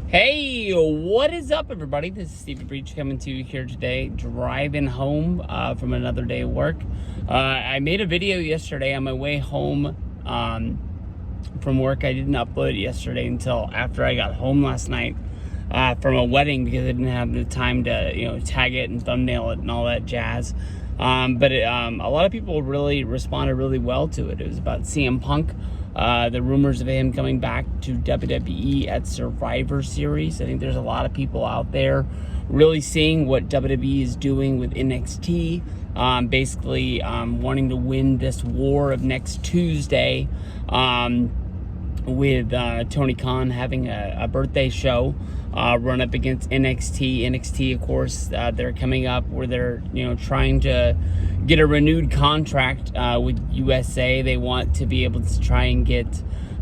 Hey, what is up, everybody? This is Stevie Breach coming to you here today, driving home from another day of work. I made a video yesterday on my way home from work. I didn't upload it yesterday until after I got home last night from a wedding because I didn't have the time to, tag it and thumbnail it and all that jazz. But a lot of people really responded really well to it. It was about CM Punk. The rumors of him coming back to WWE at Survivor Series. I think there's a lot of people out there really seeing what WWE is doing with NXT, basically wanting to win this war of next Tuesday with Tony Khan having a birthday show run up against NXT. NXT, of course, they're coming up where they're trying to get a renewed contract with USA. They want to be able to try and get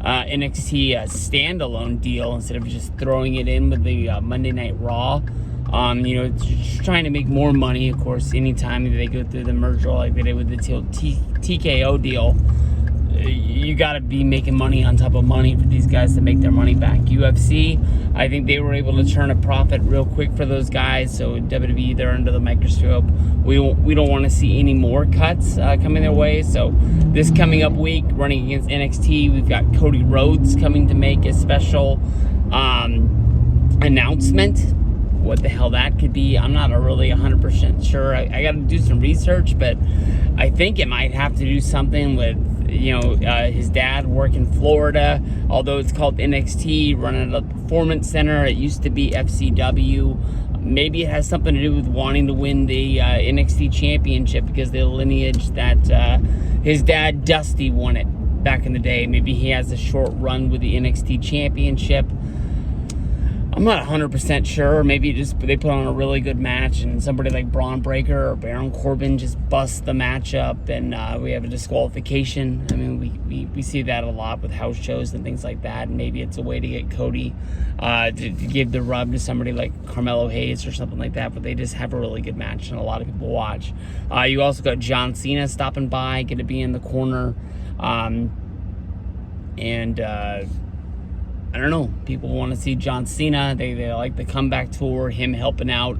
NXT a standalone deal instead of just throwing it in with the Monday Night Raw. Just trying to make more money, of course, anytime they go through the merger like they did with the TKO deal. You got to be making money on top of money for these guys to make their money back. UFC, I think they were able to turn a profit real quick for those guys. So WWE, they're under the microscope. We don't want to see any more cuts coming their way. So this coming up week, running against NXT, we've got Cody Rhodes coming to make a special announcement. What the hell that could be, I'm not really 100% sure. I got to do some research, but I think it might have to do something with his dad work in Florida, although it's called NXT, running a performance center. It used to be FCW. Maybe it has something to do with wanting to win the NXT championship because the lineage that his dad Dusty won it back in the day. Maybe he has a short run with the NXT championship. I'm not 100% sure. Maybe just they put on a really good match and somebody like Braun Breaker or Baron Corbin just busts the match up and we have a disqualification. I mean, we see that a lot with house shows and things like that. And maybe it's a way to get Cody to give the rub to somebody like Carmelo Hayes or something like that. But they just have a really good match and a lot of people watch. You also got John Cena stopping by, going to be in the corner. I don't know. People want to see John Cena. They like the comeback tour, him helping out,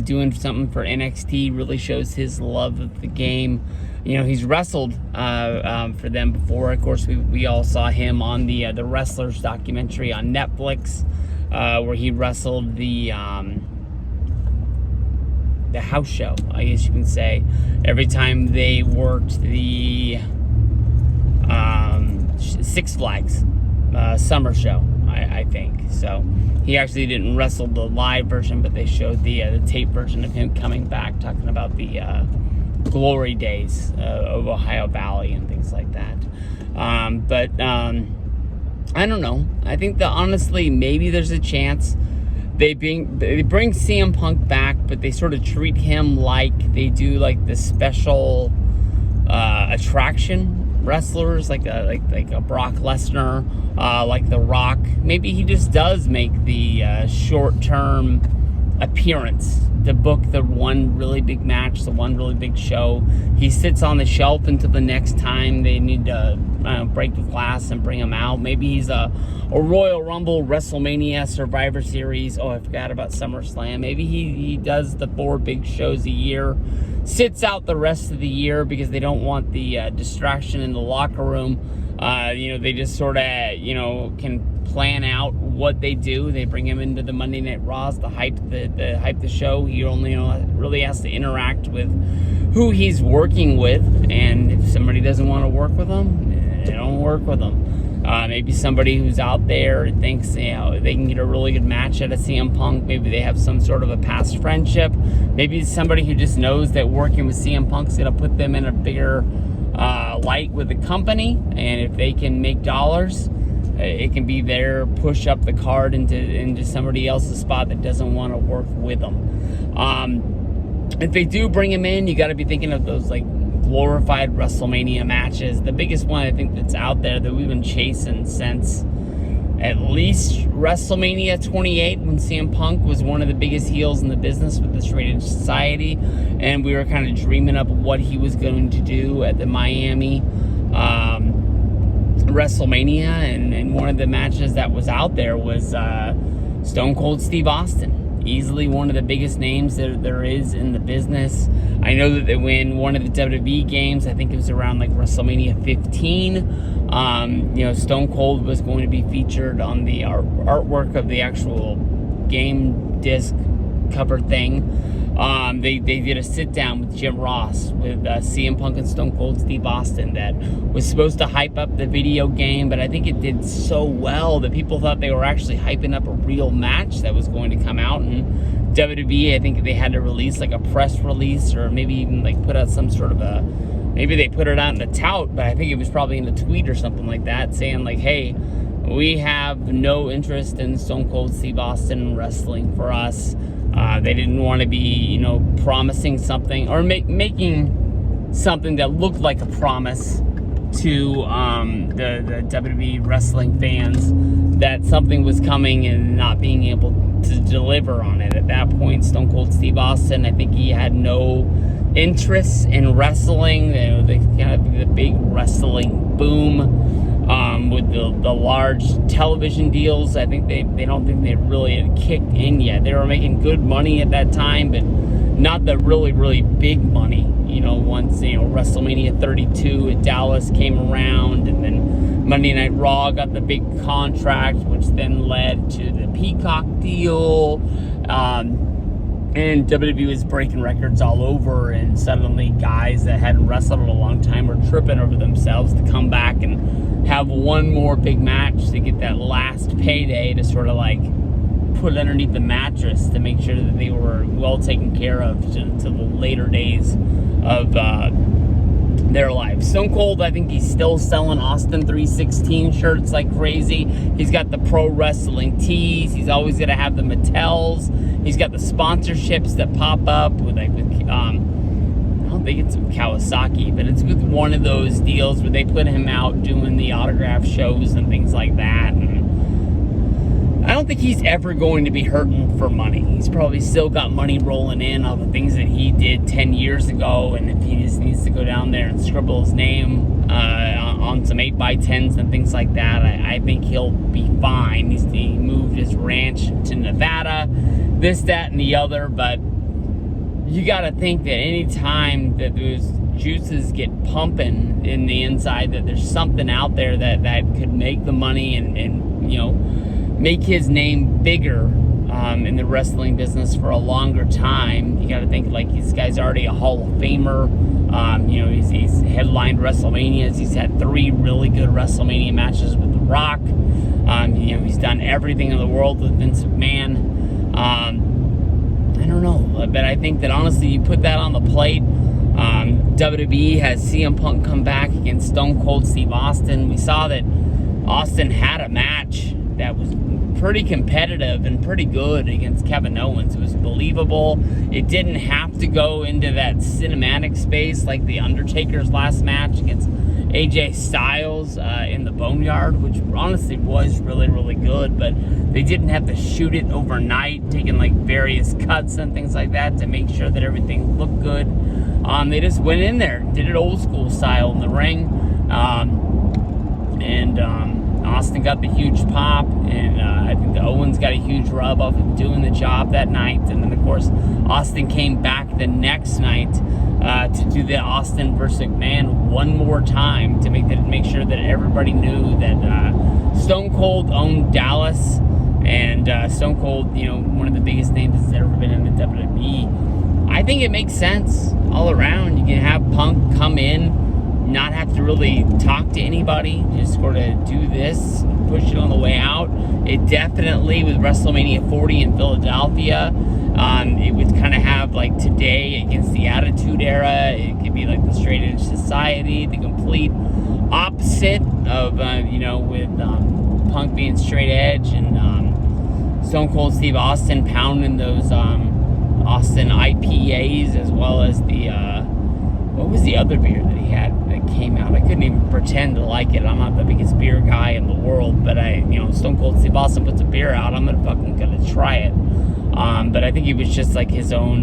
doing something for NXT. Really shows his love of the game. He's wrestled for them before. Of course, we all saw him on the Wrestlers documentary on Netflix, where he wrestled the house show, I guess you can say. Every time they worked the Six Flags summer show, I think. So he actually didn't wrestle the live version, but they showed the tape version of him coming back, talking about the glory days of Ohio Valley and things like that. But I don't know. I think that honestly, maybe there's a chance they bring CM Punk back, but they sort of treat him like they do like the special attraction wrestlers, like a Brock Lesnar, like The Rock. Maybe he just does make the short-term appearance to book the one really big match, the one really big show. He sits on the shelf until the next time they need to break the glass and bring him out. Maybe he's a Royal Rumble, Wrestlemania, Survivor Series. Oh, I forgot about SummerSlam. Maybe he does the 4 big shows a year, sits out the rest of the year because they don't want the distraction in the locker room. They just sort of, can plan out what they do. They bring him into the Monday Night Raws to hype the show. He only really has to interact with who he's working with, and if somebody doesn't want to work with him, they don't work with him. Maybe somebody who's out there thinks they can get a really good match out of CM Punk. Maybe they have some sort of a past friendship. Maybe it's somebody who just knows that working with CM Punk's going to put them in a bigger light with the company, and if they can make dollars, it can be their push up the card into somebody else's spot that doesn't want to work with them. If they do bring him in, you got to be thinking of those like glorified WrestleMania matches. The biggest one I think that's out there that we've been chasing since at least WrestleMania 28, when CM Punk was one of the biggest heels in the business with the Straight Society, and we were kind of dreaming up what he was going to do at the Miami WrestleMania, and one of the matches that was out there was Stone Cold Steve Austin, easily one of the biggest names that there is in the business. I know that they win one of the WWE games. I think it was around like WrestleMania 15. Stone Cold was going to be featured on the artwork of the actual game disc cover thing. They did a sit down with Jim Ross with CM Punk and Stone Cold Steve Austin that was supposed to hype up the video game, but I think it did so well that people thought they were actually hyping up a real match that was going to come out. And WWE, I think they had to release like a press release, or maybe even like put out some sort of maybe they put it out in a tout, but I think it was probably in a tweet or something like that, saying like, hey, we have no interest in Stone Cold Steve Austin wrestling for us. They didn't want to be, promising something or making something that looked like a promise to the WWE wrestling fans that something was coming and not being able to deliver on it. At that point, Stone Cold Steve Austin, I think he had no interest in wrestling. The big wrestling boom. With the large television deals, I think they don't think they really had kicked in yet. They were making good money at that time, but not the really, really big money. Once WrestleMania 32 at Dallas came around, and then Monday Night Raw got the big contract, which then led to the Peacock deal. And WWE was breaking records all over, and suddenly guys that hadn't wrestled in a long time were tripping over themselves to come back and have one more big match to get that last payday to sort of like put underneath the mattress to make sure that they were well taken care of to the later days of their life. Stone Cold, I think he's still selling Austin 316 shirts like crazy. He's got the pro wrestling tees. He's always going to have the Mattels. He's got the sponsorships that pop up with I don't think it's with Kawasaki, but it's with one of those deals where they put him out doing the autograph shows and things like that. And I don't think he's ever going to be hurting for money. He's probably still got money rolling in on the things that he did 10 years ago, and if he just needs to go down there and scribble his name on some 8x10s and things like that, I think he'll be fine. He moved his ranch to Nevada, this, that, and the other, but you got to think that any time that those juices get pumping in the inside, that there's something out there that could make the money and make his name bigger in the wrestling business for a longer time. You got to think like this guy's already a Hall of Famer. He's headlined WrestleManias. He's had 3 really good WrestleMania matches with The Rock. He's done everything in the world with Vince McMahon. I don't know, but I think that honestly, you put that on the plate. WWE has CM Punk come back against Stone Cold Steve Austin. We saw that Austin had a match that was pretty competitive and pretty good against Kevin Owens. It was believable. It didn't have to go into that cinematic space like The Undertaker's last match against AJ Styles in the Boneyard, which honestly was really, really good, but they didn't have to shoot it overnight, taking like various cuts and things like that to make sure that everything looked good. They just went in there, did it old school style in the ring, and Austin got the huge pop, and I think the Owens got a huge rub off of doing the job that night. And then of course Austin came back the next night to do the Austin versus McMahon one more time to make sure that everybody knew that Stone Cold owned Dallas, and Stone Cold, one of the biggest names that's ever been in the WWE. I think it makes sense all around. You can have Punk come in, not have to really talk to anybody, just sort of do this, push it on the way out. It definitely, with WrestleMania 40 in Philadelphia, it would kind of have like today against the Attitude Era. It could be like the Straight Edge Society, the complete opposite of, with Punk being straight edge and Stone Cold Steve Austin pounding those Austin IPAs, as well as the, what was the other beer that he had that came out? I couldn't even pretend to like it. I'm not the biggest beer guy in the world, but Stone Cold Steve Austin puts a beer out, I'm gonna try it. But I think it was just like his own,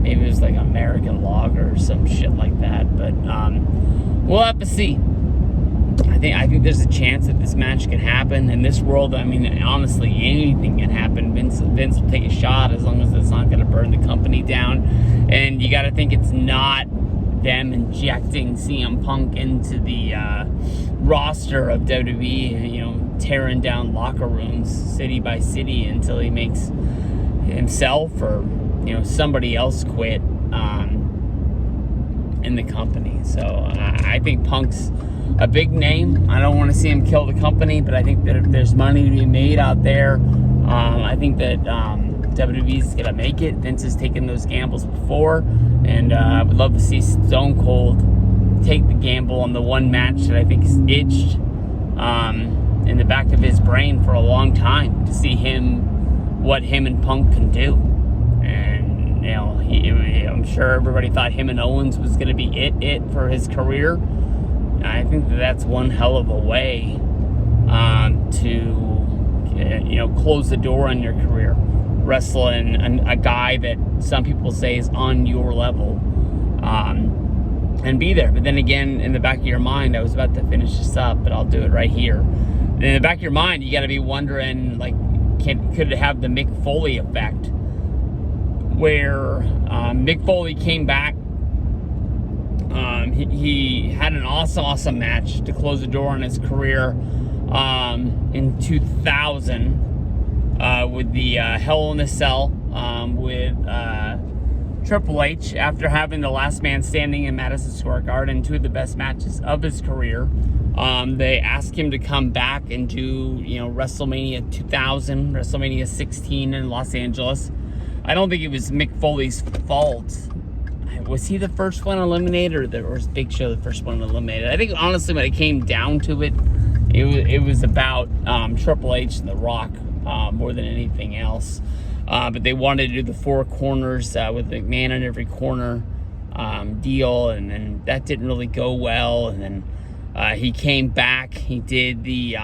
maybe it was like American lager or some shit like that. But we'll have to see. I think there's a chance that this match can happen. In this world, I mean, honestly, anything can happen. Vince will take a shot as long as it's not going to burn the company down. And you got to think it's not them injecting CM Punk into the roster of WWE, you know, tearing down locker rooms city by city until he makes himself or, you know, somebody else quit in the company. So I think Punk's a big name. I don't want to see him kill the company, but I think that if there's money to be made out there, I think that WWE's gonna make it. Vince has taken those gambles before, and I would love to see Stone Cold take the gamble on the one match that I think is itched in the back of his brain for a long time, to see what him and Punk can do. And you know, I'm sure everybody thought him and Owens was gonna be it for his career. I think that's one hell of a way to, you know, close the door on your career. Wrestling a guy that some people say is on your level, and be there. But then again, in the back of your mind, I was about to finish this up, but I'll do it right here. In the back of your mind, you got to be wondering, like, could it have the Mick Foley effect, where Mick Foley came back. He had an awesome match to close the door on his career in 2000 with the Hell in a Cell with Triple H, after having the last man standing in Madison Square Garden, two of the best matches of his career. They asked him to come back and do, you know, WrestleMania 2000, WrestleMania 16 in Los Angeles. I don't think it was Mick Foley's fault. Was he the first one eliminated, or was Big Show the first one eliminated? I think, honestly, when it came down to it, it was about Triple H and The Rock more than anything else. But they wanted to do the four corners with McMahon in every corner deal, and then that didn't really go well. And then he came back. He did the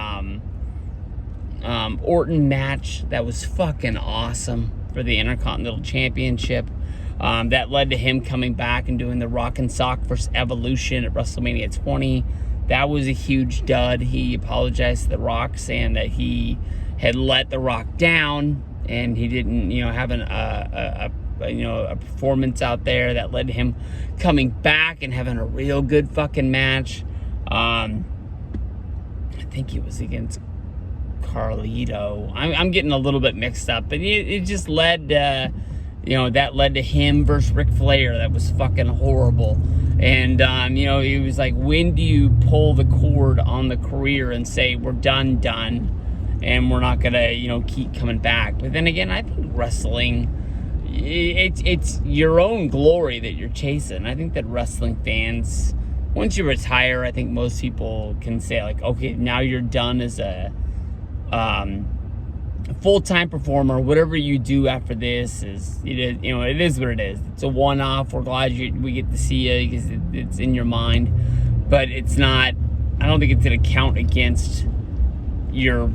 Orton match that was fucking awesome for the Intercontinental Championship. That led to him coming back and doing the Rock and Sock versus Evolution at WrestleMania 20. That was a huge dud. He apologized to The Rock, saying that he had let The Rock down and he didn't, you know, have a performance out there that led to him coming back and having a real good fucking match. I think it was against Carlito. I'm getting a little bit mixed up, but it just led. You know, that led to him versus Ric Flair. That was fucking horrible. And, you know, he was like, when do you pull the cord on the career and say, we're done, and we're not going to, you know, keep coming back? But then again, I think wrestling, it's your own glory that you're chasing. I think that wrestling fans, once you retire, I think most people can say, like, okay, now you're done as a full-time performer. Whatever you do after this is, you know, it is what it is. It's a one-off. We're glad we get to see you because it's in your mind, but it's not. I don't think it's going to count against your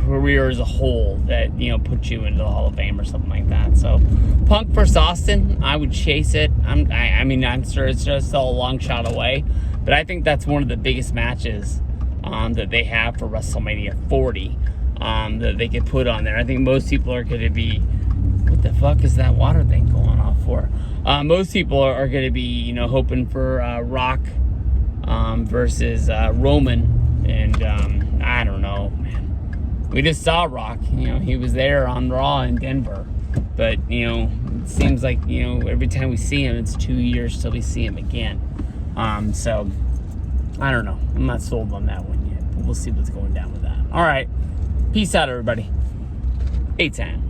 career as a whole that, you know, puts you into the Hall of Fame or something like that. So, Punk versus Austin, I would chase it. I mean, I'm sure it's just still a long shot away, but I think that's one of the biggest matches that they have for WrestleMania 40. That they could put on there. I think most people are going to be, what the fuck is that water thing going off for? Most people are going to be, you know, hoping for Rock versus Roman, and I don't know, man. We just saw Rock, you know, he was there on Raw in Denver, but, you know, it seems like, you know, every time we see him, it's 2 years till we see him again. So, I don't know. I'm not sold on that one yet, but we'll see what's going down with that. All right. Peace out, everybody. 8-10.